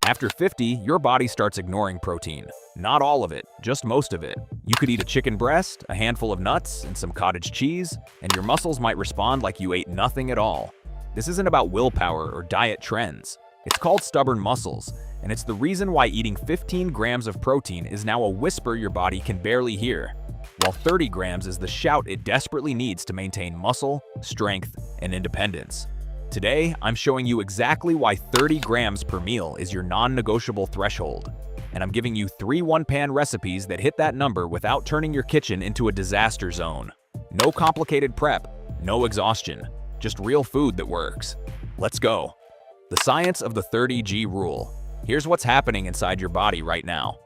After 50, your body starts ignoring protein. Not all of it, just most of it. You could eat a chicken breast, a handful of nuts, and some cottage cheese, and your muscles might respond like you ate nothing at all. This isn't about willpower or diet trends. It's called stubborn muscles, and it's the reason why eating 15 grams of protein is now a whisper your body can barely hear, while 30 grams is the shout it desperately needs to maintain muscle, strength, and independence. Today, I'm showing you exactly why 30 grams per meal is your non-negotiable threshold, and I'm giving you 3 one-pan recipes that hit that number without turning your kitchen into a disaster zone. No complicated prep, no exhaustion, just real food that works. Let's go. The science of the 30G rule. Here's what's happening inside your body right now.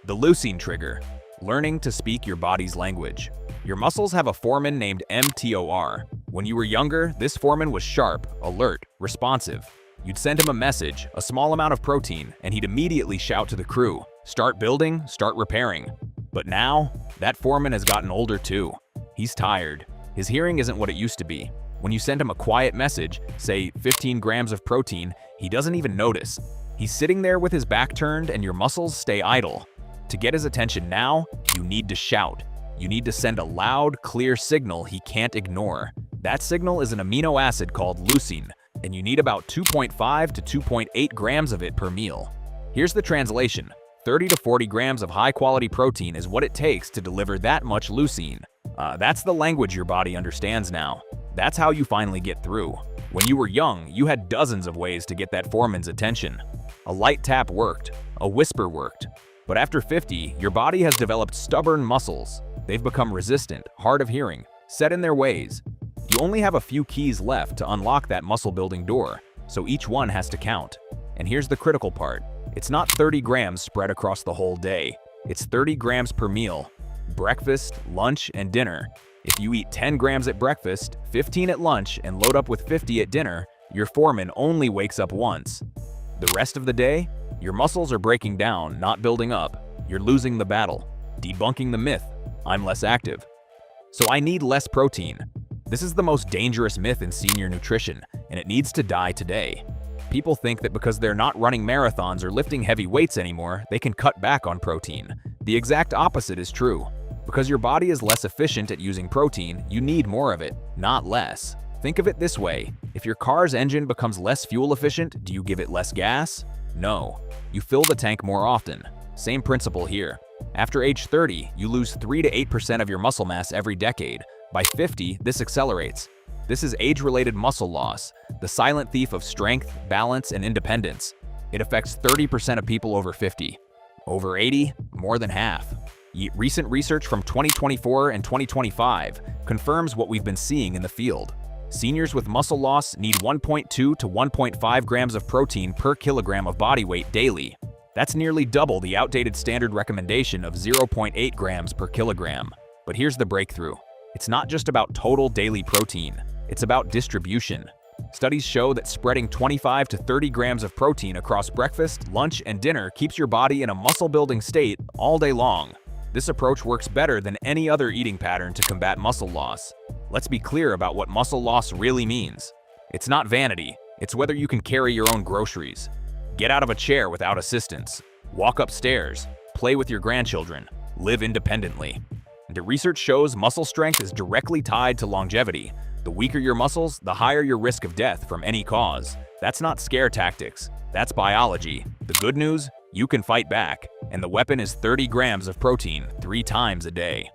The leucine trigger. Learning to speak your body's language. Your muscles have a Foreman named mTOR. When you were younger, this Foreman was sharp, alert, responsive. You'd send him a message, a small amount of protein, and he'd immediately shout to the crew, start building, start repairing. But now, that Foreman has gotten older too. He's tired. His hearing isn't what it used to be. When you send him a quiet message, say 15 grams of protein, he doesn't even notice. He's sitting there with his back turned and your muscles stay idle. To get his attention now, you need to shout. You need to send a loud, clear signal he can't ignore. That signal is an amino acid called leucine, and you need about 2.5 to 2.8 grams of it per meal. Here's the translation. 30 to 40 grams of high-quality protein is what it takes to deliver that much leucine. That's the language your body understands now. That's how you finally get through. When you were young, you had dozens of ways to get that Foreman's attention. A light tap worked. A whisper worked. But after 50, your body has developed stubborn muscles. They've become resistant, hard of hearing, set in their ways. You only have a few keys left to unlock that muscle-building door, so each one has to count. And here's the critical part. It's not 30 grams spread across the whole day. It's 30 grams per meal. Breakfast, lunch, and dinner. If you eat 10 grams at breakfast, 15 at lunch, and load up with 50 at dinner, your Foreman only wakes up once. The rest of the day, your muscles are breaking down, not building up. You're losing the battle, debunking the myth, I'm less active. So I need less protein. This is the most dangerous myth in senior nutrition, and it needs to die today. People think that because they're not running marathons or lifting heavy weights anymore, they can cut back on protein. The exact opposite is true. Because your body is less efficient at using protein, you need more of it, not less. Think of it this way. If your car's engine becomes less fuel efficient, do you give it less gas? No. You fill the tank more often. Same principle here. After age 30, you lose 3 to 8% of your muscle mass every decade. By 50, this accelerates. This is age-related muscle loss, the silent thief of strength, balance, and independence. It affects 30% of people over 50. Over 80, more than half. Recent research from 2024 and 2025 confirms what we've been seeing in the field. Seniors with muscle loss need 1.2 to 1.5 grams of protein per kilogram of body weight daily. That's nearly double the outdated standard recommendation of 0.8 grams per kilogram. But here's the breakthrough. It's not just about total daily protein. It's about distribution. Studies show that spreading 25 to 30 grams of protein across breakfast, lunch, and dinner keeps your body in a muscle-building state all day long. This approach works better than any other eating pattern to combat muscle loss. Let's be clear about what muscle loss really means. It's not vanity. It's whether you can carry your own groceries, get out of a chair without assistance, walk upstairs, play with your grandchildren, live independently. The research shows muscle strength is directly tied to longevity. The weaker your muscles, the higher your risk of death from any cause. That's not scare tactics. That's biology. The good news? You can fight back, and the weapon is 30 grams of protein 3 times a day.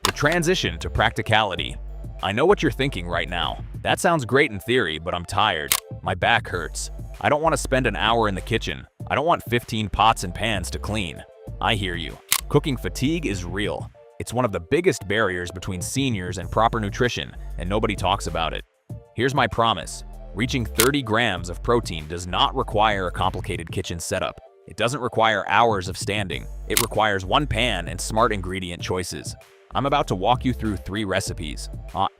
The transition to practicality. I know what you're thinking right now. That sounds great in theory, but I'm tired. My back hurts. I don't want to spend an hour in the kitchen. I don't want 15 pots and pans to clean. I hear you. Cooking fatigue is real. It's one of the biggest barriers between seniors and proper nutrition, and nobody talks about it. Here's my promise. Reaching 30 grams of protein does not require a complicated kitchen setup. It doesn't require hours of standing. It requires one pan and smart ingredient choices. I'm about to walk you through 3 recipes.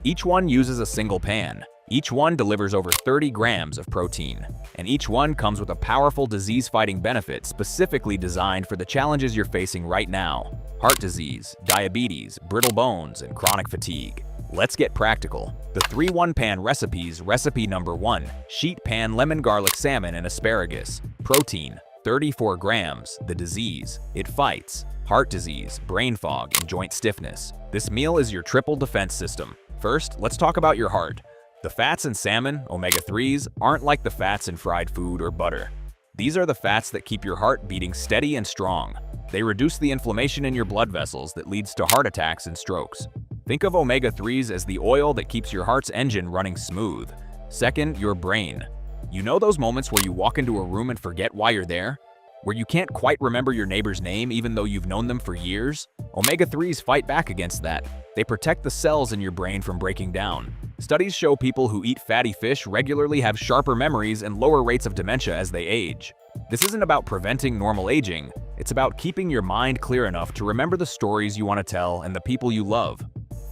Each one uses a single pan. Each one delivers over 30 grams of protein. And each one comes with a powerful disease-fighting benefit specifically designed for the challenges you're facing right now. Heart disease, diabetes, brittle bones, and chronic fatigue. Let's get practical. The 3 one-pan recipes. Recipe number 1, sheet pan lemon garlic salmon and asparagus. Protein, 34 grams, the disease. It fights heart disease, brain fog, and joint stiffness. This meal is your triple defense system. First, let's talk about your heart. The fats in salmon, omega-3s, aren't like the fats in fried food or butter. These are the fats that keep your heart beating steady and strong. They reduce the inflammation in your blood vessels that leads to heart attacks and strokes. Think of omega-3s as the oil that keeps your heart's engine running smooth. Second, your brain. You know those moments where you walk into a room and forget why you're there? Where you can't quite remember your neighbor's name even though you've known them for years? Omega-3s fight back against that. They protect the cells in your brain from breaking down. Studies show people who eat fatty fish regularly have sharper memories and lower rates of dementia as they age. This isn't about preventing normal aging, it's about keeping your mind clear enough to remember the stories you want to tell and the people you love.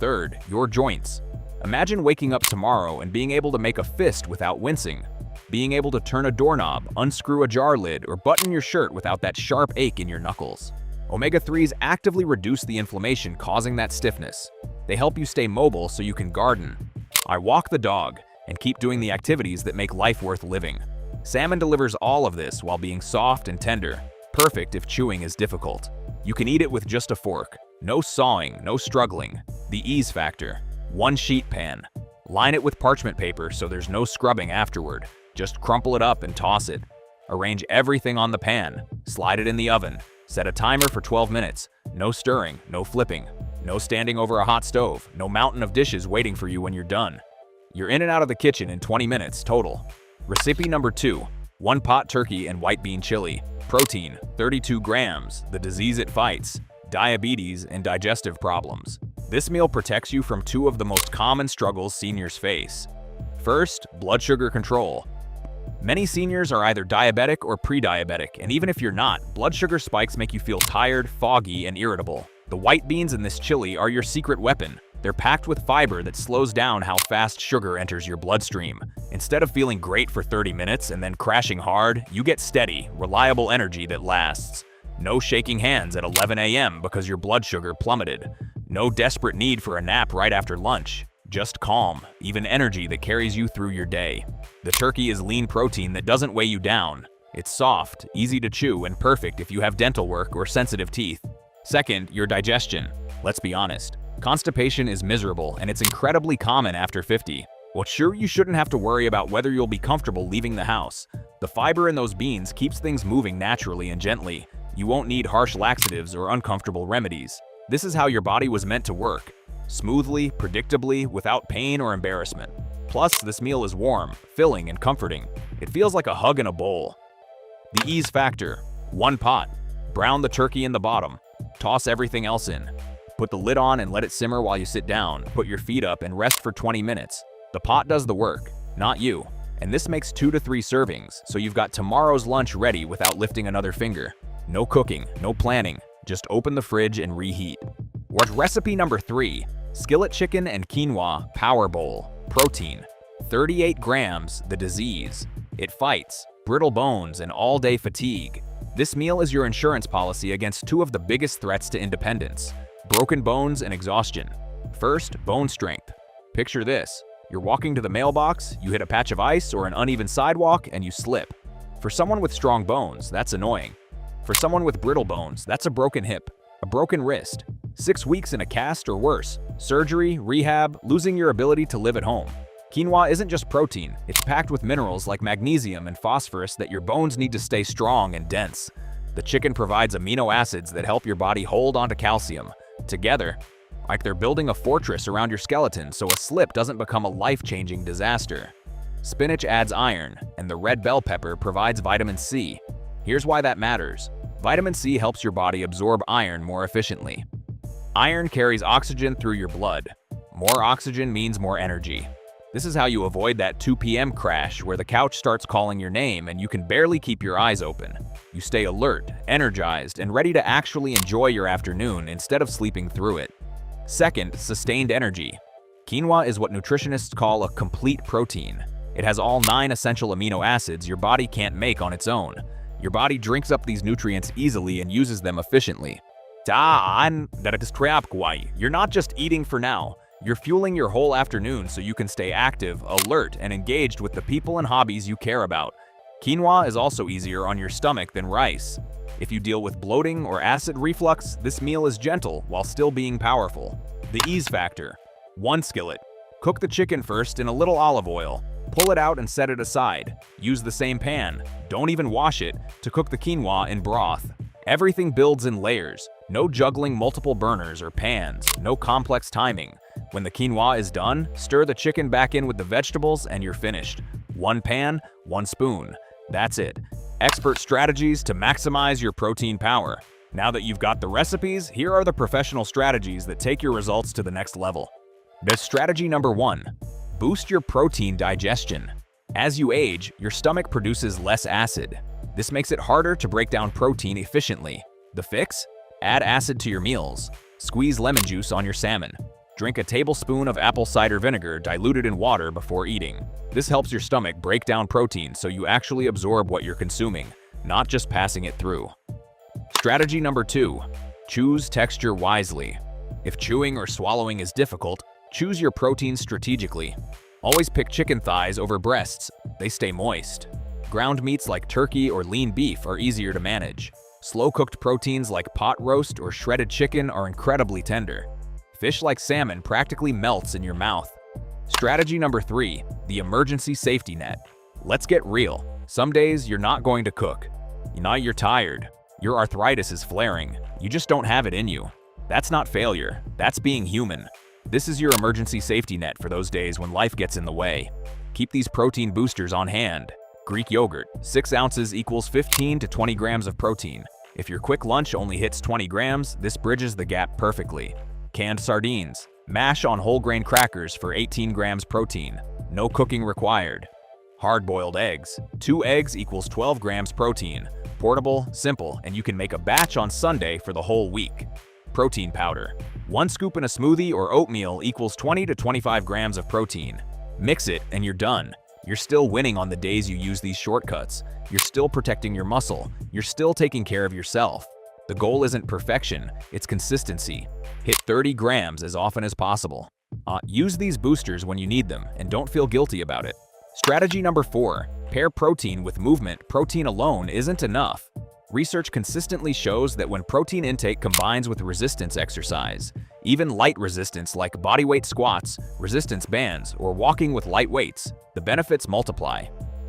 Third, your joints. Imagine waking up tomorrow and being able to make a fist without wincing. Being able to turn a doorknob, unscrew a jar lid, or button your shirt without that sharp ache in your knuckles. Omega-3s actively reduce the inflammation causing that stiffness. They help you stay mobile so you can garden. I walk the dog and keep doing the activities that make life worth living. Salmon delivers all of this while being soft and tender, perfect if chewing is difficult. You can eat it with just a fork. No sawing, no struggling. The ease factor. One sheet pan. Line it with parchment paper so there's no scrubbing afterward. Just crumple it up and toss it. Arrange everything on the pan. Slide it in the oven. Set a timer for 12 minutes. No stirring, no flipping. No standing over a hot stove. No mountain of dishes waiting for you when you're done. You're in and out of the kitchen in 20 minutes total. Recipe number 2. 1 pot turkey and white bean chili. Protein, 32 grams. The disease it fights. Diabetes and digestive problems. This meal protects you from 2 of the most common struggles seniors face. First, blood sugar control. Many seniors are either diabetic or pre-diabetic, and even if you're not, blood sugar spikes make you feel tired, foggy, and irritable. The white beans in this chili are your secret weapon. They're packed with fiber that slows down how fast sugar enters your bloodstream. Instead of feeling great for 30 minutes and then crashing hard, you get steady, reliable energy that lasts. No shaking hands at 11 a.m. because your blood sugar plummeted. No desperate need for a nap right after lunch. Just calm, even energy that carries you through your day. The turkey is lean protein that doesn't weigh you down. It's soft, easy to chew, and perfect if you have dental work or sensitive teeth. Second, your digestion. Let's be honest. Constipation is miserable, and it's incredibly common after 50. Well, sure, you shouldn't have to worry about whether you'll be comfortable leaving the house. The fiber in those beans keeps things moving naturally and gently. You won't need harsh laxatives or uncomfortable remedies. This is how your body was meant to work. Smoothly, predictably, without pain or embarrassment. Plus, this meal is warm, filling, and comforting. It feels like a hug in a bowl. The ease factor. 1 pot. Brown the turkey in the bottom. Toss everything else in. Put the lid on and let it simmer while you sit down. Put your feet up and rest for 20 minutes. The pot does the work, not you. And this makes 2 to 3 servings, so you've got tomorrow's lunch ready without lifting another finger. No cooking, no planning. Just open the fridge and reheat. What's recipe number 3? Skillet chicken and quinoa power bowl. Protein, 38 grams. The disease it fights, brittle bones and all-day fatigue. This meal is your insurance policy against 2 of the biggest threats to independence: broken bones and exhaustion. First, bone strength. Picture this. You're walking to the mailbox, you hit a patch of ice or an uneven sidewalk, and you slip. For someone with strong bones, that's annoying. For someone with brittle bones, that's a broken hip, a broken wrist, 6 weeks in a cast or worse, surgery, rehab, losing your ability to live at home. Quinoa isn't just protein, it's packed with minerals like magnesium and phosphorus that your bones need to stay strong and dense. The chicken provides amino acids that help your body hold onto calcium. Together, like they're building a fortress around your skeleton so a slip doesn't become a life-changing disaster. Spinach adds iron, and the red bell pepper provides vitamin C. Here's why that matters. Vitamin C helps your body absorb iron more efficiently. Iron carries oxygen through your blood. More oxygen means more energy. This is how you avoid that 2 p.m. crash where the couch starts calling your name and you can barely keep your eyes open. You stay alert, energized, and ready to actually enjoy your afternoon instead of sleeping through it. Second, sustained energy. Quinoa is what nutritionists call a complete protein. It has all 9 essential amino acids your body can't make on its own. Your body drinks up these nutrients easily and uses them efficiently. You're not just eating for now. You're fueling your whole afternoon so you can stay active, alert, and engaged with the people and hobbies you care about. Quinoa is also easier on your stomach than rice. If you deal with bloating or acid reflux, this meal is gentle while still being powerful. The ease factor. 1 skillet. Cook the chicken first in a little olive oil. Pull it out and set it aside. Use the same pan, don't even wash it, to cook the quinoa in broth. Everything builds in layers. No juggling multiple burners or pans, no complex timing. When the quinoa is done, stir the chicken back in with the vegetables and you're finished. 1 pan, 1 spoon. That's it. Expert strategies to maximize your protein power. Now that you've got the recipes, here are the professional strategies that take your results to the next level. There's strategy number 1. Boost your protein digestion. As you age, your stomach produces less acid. This makes it harder to break down protein efficiently. The fix? Add acid to your meals. Squeeze lemon juice on your salmon. Drink a tablespoon of apple cider vinegar diluted in water before eating. This helps your stomach break down protein so you actually absorb what you're consuming, not just passing it through. Strategy number 2. Choose texture wisely. If chewing or swallowing is difficult, choose your protein strategically. Always pick chicken thighs over breasts. They stay moist. Ground meats like turkey or lean beef are easier to manage. Slow-cooked proteins like pot roast or shredded chicken are incredibly tender. Fish like salmon practically melts in your mouth. Strategy number 3. The emergency safety net. Let's get real. Some days you're not going to cook. You're tired. Your arthritis is flaring. You just don't have it in you. That's not failure. That's being human. This is your emergency safety net for those days when life gets in the way. Keep these protein boosters on hand. Greek yogurt, 6 ounces equals 15 to 20 grams of protein. If your quick lunch only hits 20 grams, this bridges the gap perfectly. Canned sardines, mash on whole grain crackers for 18 grams protein. No cooking required. Hard-boiled eggs, 2 eggs equals 12 grams protein. Portable, simple, and you can make a batch on Sunday for the whole week. Protein powder, 1 scoop in a smoothie or oatmeal equals 20 to 25 grams of protein. Mix it and you're done. You're still winning on the days you use these shortcuts. You're still protecting your muscle. You're still taking care of yourself. The goal isn't perfection, it's consistency. Hit 30 grams as often as possible. Use these boosters when you need them and don't feel guilty about it. Strategy number 4. Pair protein with movement. Protein alone isn't enough. Research consistently shows that when protein intake combines with resistance exercise, even light resistance like bodyweight squats, resistance bands, or walking with light weights, the benefits multiply.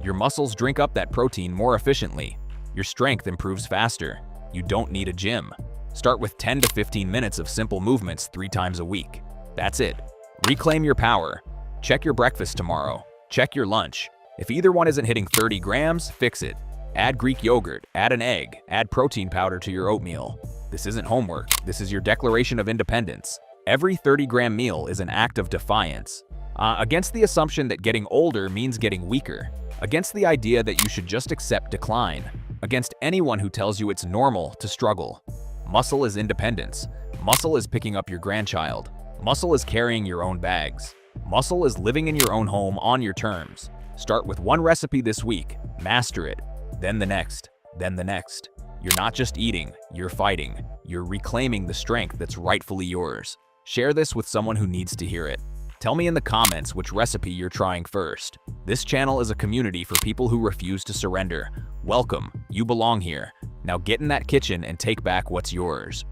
Your muscles drink up that protein more efficiently. Your strength improves faster. You don't need a gym. Start with 10 to 15 minutes of simple movements 3 times a week. That's it. Reclaim your power. Check your breakfast tomorrow. Check your lunch. If either one isn't hitting 30 grams, fix it. Add Greek yogurt, add an egg, add protein powder to your oatmeal. This isn't homework, this is your declaration of independence. Every 30-gram meal is an act of defiance. Against the assumption that getting older means getting weaker. Against the idea that you should just accept decline. Against anyone who tells you it's normal to struggle. Muscle is independence. Muscle is picking up your grandchild. Muscle is carrying your own bags. Muscle is living in your own home on your terms. Start with 1 recipe this week, master it, then the next, then the next. You're not just eating, you're fighting. You're reclaiming the strength that's rightfully yours. Share this with someone who needs to hear it. Tell me in the comments which recipe you're trying first. This channel is a community for people who refuse to surrender. Welcome, you belong here. Now get in that kitchen and take back what's yours.